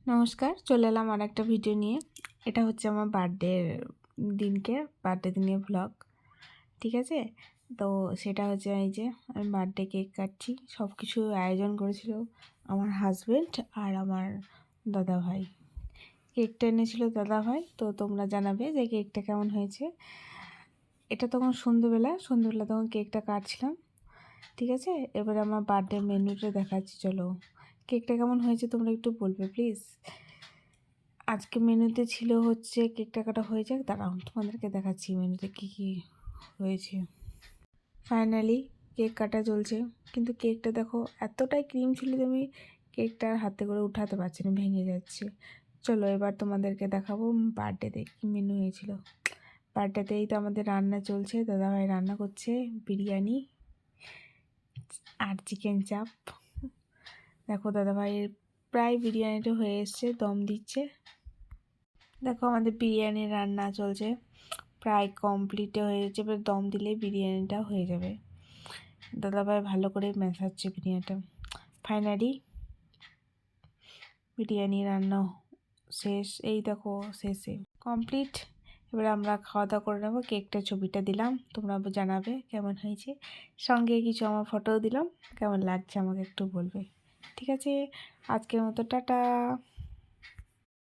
নমস্কার, চলে এলাম আর একটা ভিডিও নিয়ে। এটা হচ্ছে আমার বার্থডে দিনে ভ্লগ। ঠিক আছে, তো সেটা হচ্ছে এই যে আমি বার্থডে কেক কাটছি। সব কিছু আয়োজন করেছিল আমার হাজব্যান্ড আর আমার দাদা ভাই। কেকটা এনেছিল দাদা ভাই। তো তোমরা জানাবে যে কেকটা কেমন হয়েছে। এটা তখন সন্ধ্যেবেলা তখন কেকটা কাটছিলাম। ঠিক আছে, এবার আমার বার্থডে মেনুটা দেখাচ্ছি। চলো, কেকটা কেমন হয়েছে তোমরা একটু বলবে প্লিজ। আজকে মেনুতে ছিল হচ্ছে কেকটা কাটা হয়ে যাক, দাঁড়াও তোমাদেরকে দেখাচ্ছি মেনুতে কী কী হয়েছে। ফাইনালি কেক কাটা চলছে, কিন্তু কেকটা দেখো এতটাই ক্রিম ছিল যে আমি কেকটা হাতে করে উঠাতে পারছি না, ভেঙে যাচ্ছে। চলো এবার তোমাদেরকে দেখাবো বার্থডেতে কী মেনু হয়েছিল। বার্থডেতেই তো আমাদের রান্না চলছে, দাদাভাই রান্না করছে বিরিয়ানি আর চিকেন চাপ। দেখো দাদাভাইয়ের প্রায় বিরিয়ানিটা হয়ে এসছে, দম দিচ্ছে। দেখো আমাদের বিরিয়ানি রান্না চলছে, প্রায় কমপ্লিটে হয়ে যাচ্ছে। এবার দম দিলে বিরিয়ানিটা হয়ে যাবে। দাদাভাই ভালো করে মেশাচ্ছে বিরিয়ানিটা। ফাইনালি বিরিয়ানি রান্না শেষ, এই দেখো শেষে কমপ্লিট। এবার আমরা খাওয়া দাওয়া করে নেবো। কেকটা ছবিটা দিলাম, তোমরা জানাবে কেমন হয়েছে। সঙ্গে কিছু আমার ফটোও দিলাম, কেমন লাগছে আমাকে একটু বলবে। ঠিক আছে, আজকের মতো টাটা।